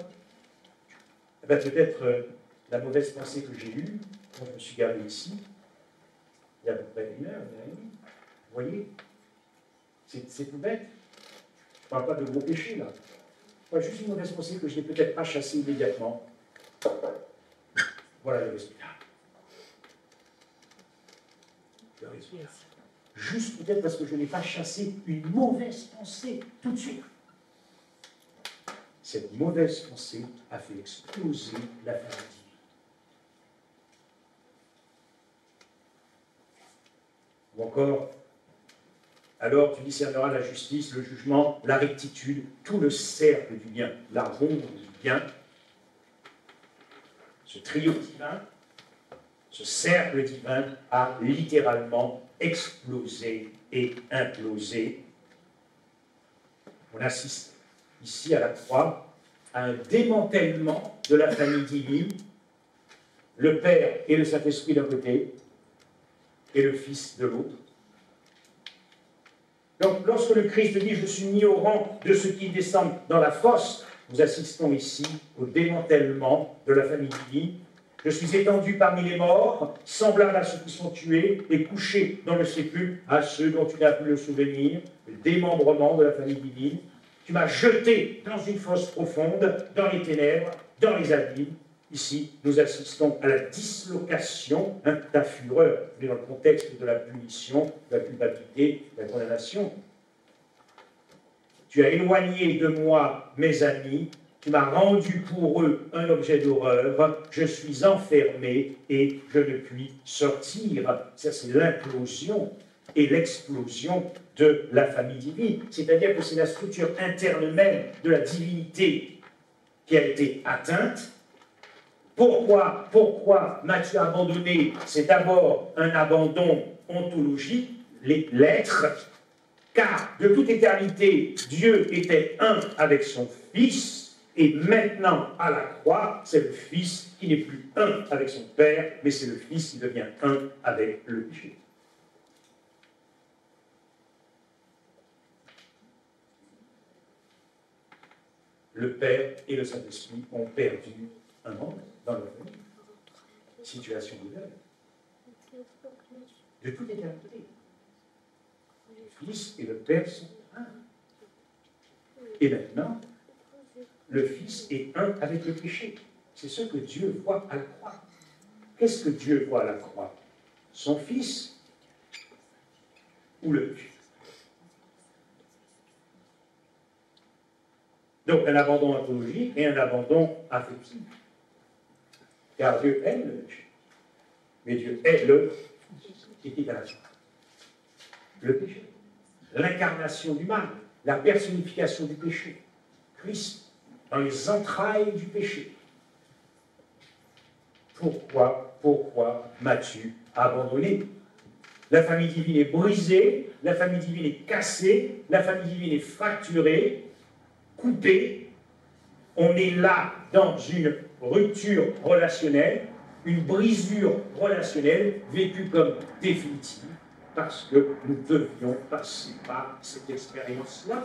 [SPEAKER 1] Eh bien, peut-être la mauvaise pensée que j'ai eue quand je me suis garé ici, il y a à peu près 1 heure, 1 heure et demie. Vous voyez? C'est tout bête. Je ne parle pas de gros péchés, là. Moi, juste une mauvaise pensée que je n'ai peut-être pas chassée immédiatement. Voilà le résultat. Le résultat. Juste peut-être parce que je n'ai pas chassé une mauvaise pensée tout de suite. Cette mauvaise pensée a fait exploser la famille. Ou encore, alors tu discerneras la justice, le jugement, la rectitude, tout le cercle du bien, la ronde du bien, ce trio divin, ce cercle divin a littéralement explosé et implosé. On assiste ici à la croix à un démantèlement de la famille divine, le Père et le Saint-Esprit d'un côté, et le Fils de l'autre. Donc, lorsque le Christ dit « Je suis mis au rang de ceux qui descendent dans la fosse », nous assistons ici au démantèlement de la famille divine. Je suis étendu parmi les morts, semblable à ceux qui sont tués et couchés dans le sépulcre, à ceux dont tu n'as plus le souvenir, le démembrement de la famille divine. Tu m'as jeté dans une fosse profonde, dans les ténèbres, dans les abîmes. Ici, nous assistons à la dislocation de ta fureur, mais dans le contexte de la punition, de la culpabilité, de la condamnation. Tu as éloigné de moi mes amis, tu m'as rendu pour eux un objet d'horreur, je suis enfermé et je ne puis sortir. Ça, c'est l'implosion et l'explosion de la famille divine. C'est-à-dire que c'est la structure interne même de la divinité qui a été atteinte. Pourquoi m'as-tu abandonné? C'est d'abord un abandon ontologique, l'être, car de toute éternité, Dieu était un avec son Fils, et maintenant, à la croix, c'est le Fils qui n'est plus un avec son Père, mais c'est le Fils qui devient un avec le péché. Le Père et le Saint-Esprit ont perdu un monde dans leur vie. Situation de deuil. De toute éternité. Le Fils et le Père sont un. Et maintenant, le Fils est un avec le péché. C'est ce que Dieu voit à la croix. Qu'est-ce que Dieu voit à la croix? Son Fils ou le péché? Donc un abandon ontologique et un abandon affectif. Car Dieu aime le péché. Mais Dieu est le qui est à la croix. Le péché. L'incarnation du mal. La personnification du péché. Christ dans les entrailles du péché. Pourquoi m'as-tu abandonné? La famille divine est brisée, la famille divine est cassée, la famille divine est fracturée, coupée. On est là dans une rupture relationnelle, une brisure relationnelle vécue comme définitive parce que nous devions passer par cette expérience-là.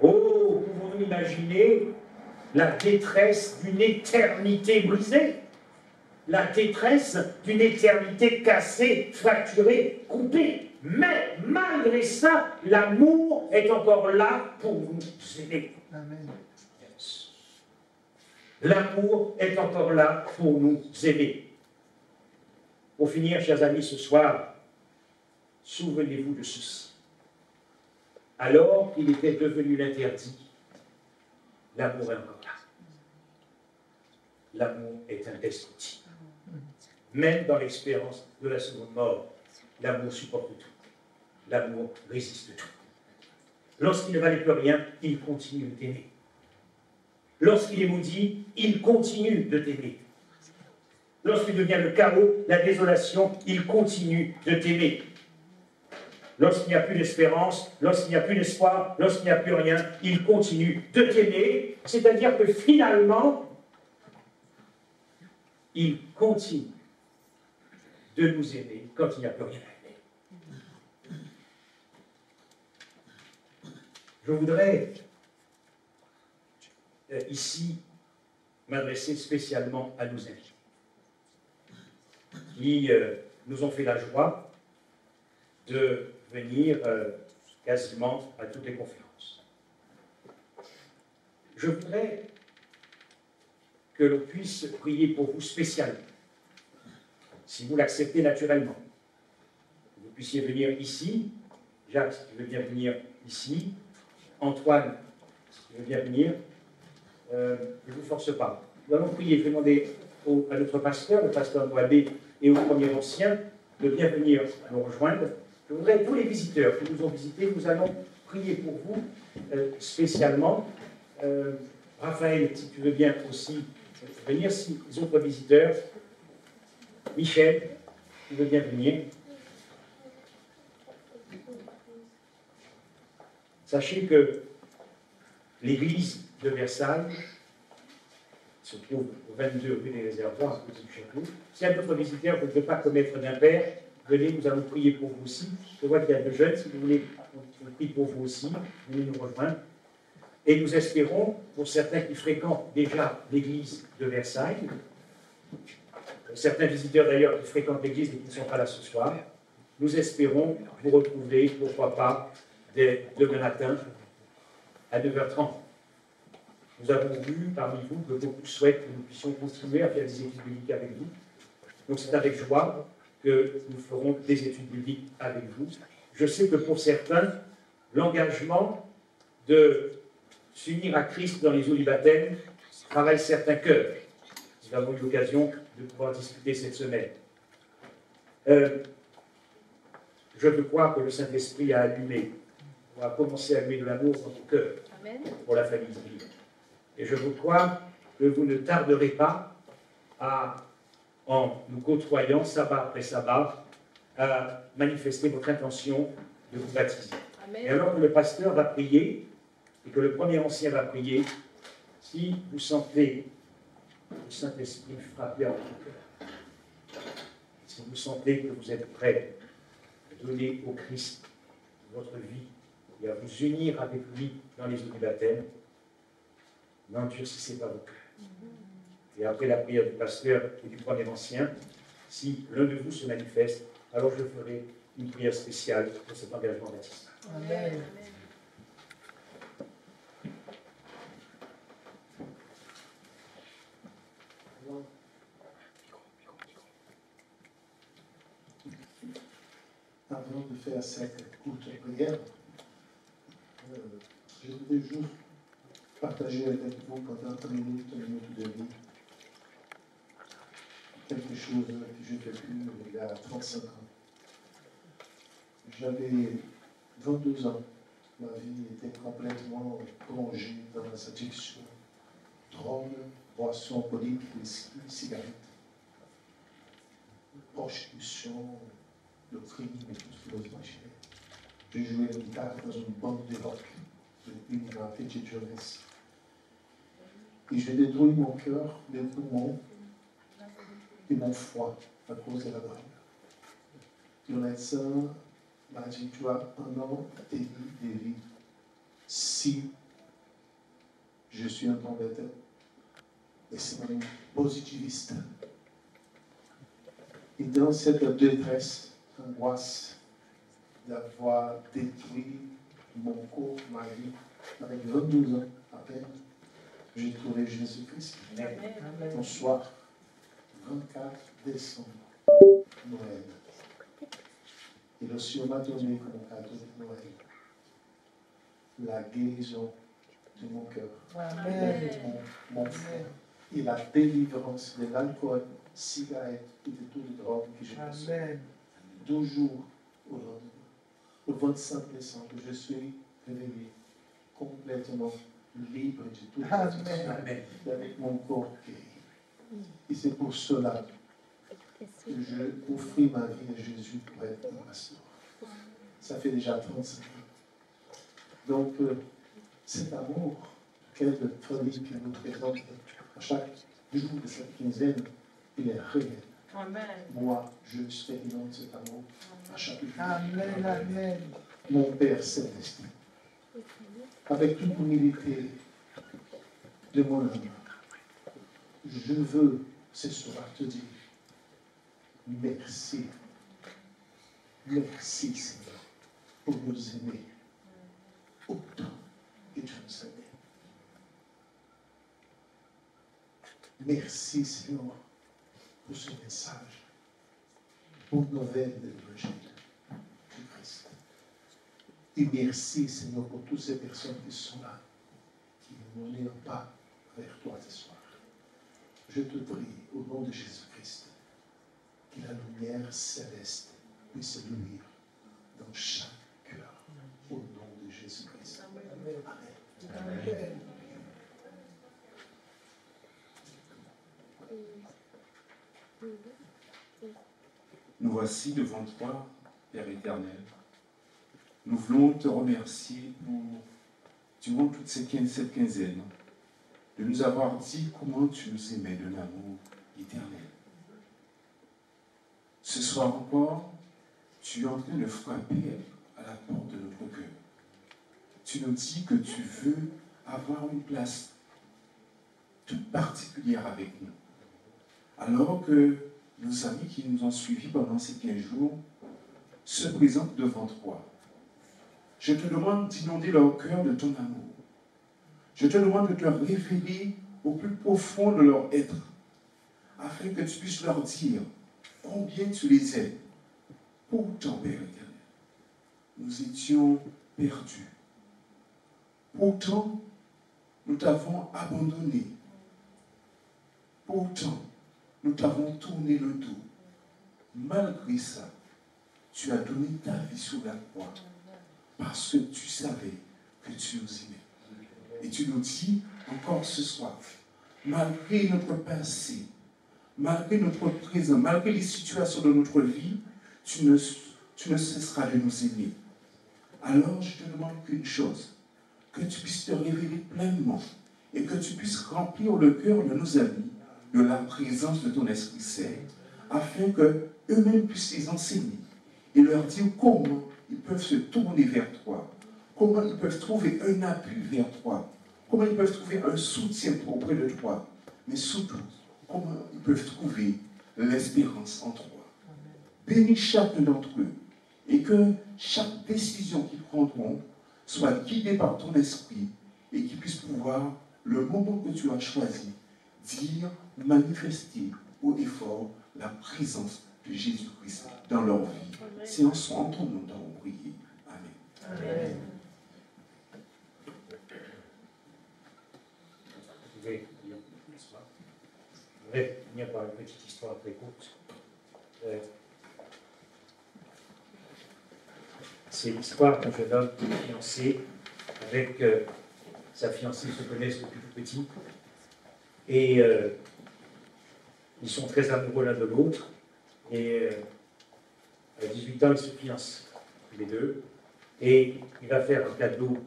[SPEAKER 1] Oh, pouvons-nous imaginer la détresse d'une éternité brisée, la détresse d'une éternité cassée, fracturée, coupée. Mais malgré ça, l'amour est encore là pour nous aider.
[SPEAKER 2] Amen.
[SPEAKER 1] L'amour est encore là pour nous aider. Pour finir, chers amis, ce soir, souvenez-vous de ceci. Alors qu'il était devenu l'interdit, l'amour est encore là. L'amour est indestructible. Même dans l'expérience de la seconde mort, l'amour supporte tout. L'amour résiste tout. Lorsqu'il ne valait plus rien, il continue de t'aimer. Lorsqu'il est maudit, il continue de t'aimer. Lorsqu'il devient le chaos, la désolation, il continue de t'aimer. Lorsqu'il n'y a plus d'espérance, lorsqu'il n'y a plus d'espoir, lorsqu'il n'y a plus rien, il continue de t'aimer. C'est-à-dire que finalement, il continue de nous aimer quand il n'y a plus rien à aimer. Je voudrais ici m'adresser spécialement à nos amis qui nous ont fait la joie de venir quasiment à toutes les conférences. Je voudrais que l'on puisse prier pour vous spécialement, si vous l'acceptez naturellement. Que vous puissiez venir ici. Jacques, si tu veux bien venir ici. Antoine, si tu veux bien venir. Je ne vous force pas. Nous allons prier. Je vais demander à notre pasteur, le pasteur Boabé, et au premier ancien, de bien venir nous rejoindre. Je voudrais, tous les visiteurs qui nous ont visités, nous allons prier pour vous spécialement. Raphaël, si tu veux bien aussi venir, si les autres visiteurs. Michel, tu veux bien venir. Sachez que l'église de Versailles se trouve au 22 rue des Réservoirs, à côté du château. S'il y a d'autres visiteurs, vous ne pouvez pas commettre d'impair, venez, nous allons prier pour vous aussi. Je vois qu'il y a deux jeunes, si vous voulez, on prie pour vous aussi, venez nous rejoindre. Et nous espérons, pour certains qui fréquentent déjà l'église de Versailles, certains visiteurs d'ailleurs qui fréquentent l'église et qui ne sont pas là ce soir, nous espérons vous retrouver, pourquoi pas, dès demain matin à 9h30. Nous avons vu parmi vous que beaucoup souhaitent que nous puissions continuer à faire des études bibliques avec vous. Donc c'est avec joie que nous ferons des études bibliques avec vous. Je sais que pour certains, l'engagement de s'unir à Christ dans les eaux du baptême travaille certains cœurs. Nous avons eu l'occasion de pouvoir discuter cette semaine. Je veux croire que le Saint-Esprit a allumé, a commencé à allumer de l'amour dans ton cœur pour la famille divine. Et je veux croire que vous ne tarderez pas en nous côtoyant, sabbat après sabbat, à manifester votre intention de vous baptiser. Amen. Et alors que le pasteur va prier, et que le premier ancien va prier, si vous sentez le Saint-Esprit frapper en votre cœur, si vous sentez que vous êtes prêt à donner au Christ votre vie et à vous unir avec lui dans les eaux du baptême, n'endurcissez pas vos cœurs. Et après la prière du pasteur et du premier ancien, si l'un de vous se manifeste, alors je ferai une prière spéciale pour cet engagement baptismal. Amen.
[SPEAKER 2] Avant de faire cette courte prière, je voudrais juste partager avec vous pendant 3 minutes, 1 minute et demie, quelque chose que j'ai vécu il y a 35 ans. J'avais 22 ans. Ma vie était complètement plongée dans la addiction, drogue, boissons alcooliques, whisky, cigarettes, prostitution, le crime et tout ce qui se passait. J'ai joué la guitare dans une bande de rock depuis ma petite jeunesse. Et je détruis mon cœur, mes poumons et mon foie à cause de la drogue. Le médecin m'a dit, tu as un an et demi de vie. Si je suis un tombeur, et c'est un positiviste. Et dans cette détresse, angoisse d'avoir détruit mon corps, ma vie, avec 22 ans à peine, j'ai trouvé Jésus-Christ. Un soir, 24 décembre, Noël. Et le Seigneur m'a donné comme cadeau de Noël la guérison de mon cœur, mon foie, et la délivrance de l'alcool, cigarette et de toutes les drogues que j'ai consommées. 2 jours au lendemain, le 25 décembre, je suis réveillé complètement libre de toute addiction, avec mon corps guéri. Et c'est pour cela que je offris ma vie à Jésus pour être un pasteur. Ça fait déjà 35 ans. Donc, cet amour, quelle folie qu'il nous présente à chaque jour de cette quinzaine, il est réel.
[SPEAKER 3] Amen.
[SPEAKER 2] Moi, je expérimente cet amour à chaque jour.
[SPEAKER 3] Amen, amen.
[SPEAKER 2] Mon Père céleste, avec toute humilité de mon âme, je veux ce soir te dire merci. Merci, Seigneur, pour nous aimer autant que tu nous aimes. Merci, Seigneur, pour ce message, pour nouvelle de l'évangile du Christ. Et merci, Seigneur, pour toutes ces personnes qui sont là, qui ne n'ont pas vers toi ce soir. Je te prie, au nom de Jésus-Christ, que la lumière céleste puisse luire dans chaque cœur, au nom de Jésus-Christ. Amen. Amen.
[SPEAKER 4] Nous voici devant toi, Père éternel. Nous voulons te remercier pour, durant toute cette quinzaine, de nous avoir dit comment tu nous aimais d'un amour éternel. Ce soir encore, tu es en train de frapper à la porte de notre cœur. Tu nous dis que tu veux avoir une place toute particulière avec nous. Alors que nos amis qui nous ont suivis pendant ces 15 jours se présentent devant toi. Je te demande d'inonder leur cœur de ton amour. Je te demande de te révéler au plus profond de leur être, afin que tu puisses leur dire combien tu les aimes. Pourtant, Père éternel, nous étions perdus. Pourtant, nous t'avons abandonné. Pourtant, nous t'avons tourné le dos. Malgré ça, tu as donné ta vie sur la croix parce que tu savais que tu nous aimais. Et tu nous dis encore ce soir, malgré notre passé, malgré notre présent, malgré les situations de notre vie, tu ne cesseras de nous aimer. Alors je te demande qu'une chose, que tu puisses te révéler pleinement et que tu puisses remplir le cœur de nos amis de la présence de ton Esprit Saint, afin qu'eux-mêmes puissent les enseigner et leur dire comment ils peuvent se tourner vers toi, comment ils peuvent trouver un appui vers toi, comment ils peuvent trouver un soutien auprès de toi, mais surtout, comment ils peuvent trouver l'espérance en toi. Bénis chacun d'entre eux et que chaque décision qu'ils prendront soit guidée par ton esprit et qu'ils puissent pouvoir, le moment que tu as choisi, dire, manifester haut et fort la présence de Jésus-Christ dans leur vie. C'est en ton nom que nous avons prié. Amen.
[SPEAKER 3] Amen.
[SPEAKER 1] Vous pouvez lire l'histoire. Je vais finir par une petite histoire très courte. C'est l'histoire d'un jeune homme qui est fiancé avec sa fiancée, se connaissent depuis tout petit. Et ils sont très amoureux l'un de l'autre. Et à 18 ans, ils se fiancent, tous les deux. Et il va faire un cadeau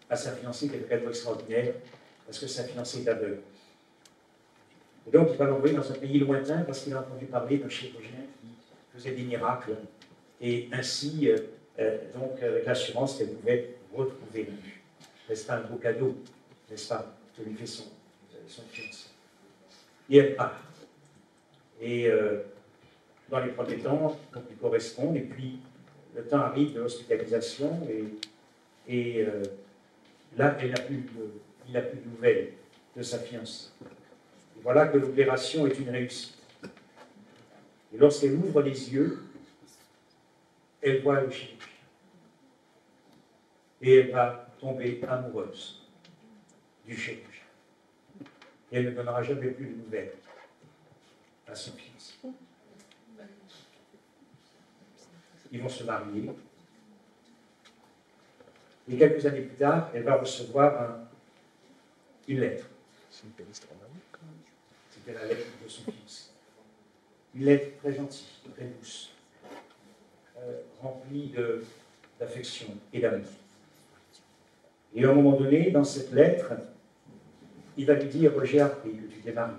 [SPEAKER 1] à sa fiancée, qui est un cadeau extraordinaire, parce que sa fiancée est aveugle. Et donc, il va l'envoyer dans un pays lointain parce qu'il a entendu parler d'un chirurgien qui faisait des miracles. Et ainsi, donc, avec l'assurance qu'elle pouvait retrouver la vue. N'est-ce pas un beau cadeau, n'est-ce pas, que lui fait son fiancé. Et elle part. Et dans les premiers temps, donc, ils correspondent, et puis le temps arrive de l'hospitalisation, et là, il n'a plus de nouvelles de sa fiancée. Et voilà que l'opération est une réussite. Et lorsqu'elle ouvre les yeux, elle voit le chirurgien. Et elle va tomber amoureuse du chirurgien. Et elle ne donnera jamais plus de nouvelles à son fils. Ils vont se marier. Et quelques années plus tard, elle va recevoir une lettre. C'était la lettre de son fils. Une lettre très gentille, très douce, remplie d'affection et d'amour. Et à un moment donné, dans cette lettre, il va lui dire « J'ai appris que tu t'es marié.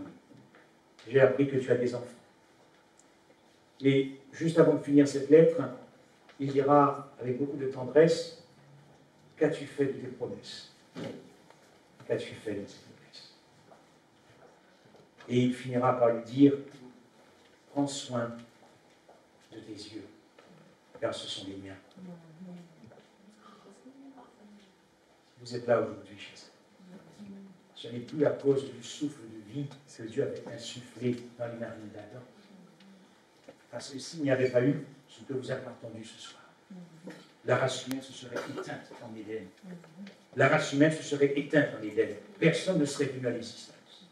[SPEAKER 1] J'ai appris que tu as des enfants. » Et juste avant de finir cette lettre, il dira avec beaucoup de tendresse « Qu'as-tu fait de tes promesses? Qu'as-tu fait de tes promesses ?» Et il finira par lui dire « Prends soin de tes yeux, car ce sont les miens. » Vous êtes là aujourd'hui chez vous. Ce n'est plus à cause du souffle de vie que Dieu avait insufflé dans les narines d'Adam. Parce que s'il n'y avait pas eu ce que vous avez entendu ce soir, la race humaine se serait éteinte en Éden. La race humaine se serait éteinte en Éden. Personne ne serait venu à l'existence.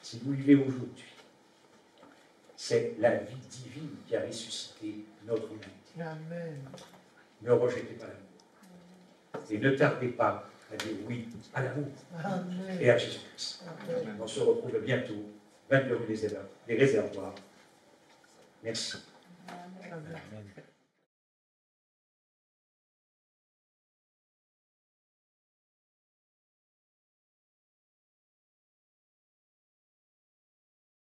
[SPEAKER 1] Si vous vivez aujourd'hui, c'est la vie divine qui a ressuscité notre humanité.
[SPEAKER 3] Amen.
[SPEAKER 1] Ne rejetez pas l'amour. Et ne tardez pas à dire oui à l'amour et à Jésus-Christ. On se retrouve bientôt, 22 rue des Réservoirs. Merci.
[SPEAKER 3] Amen.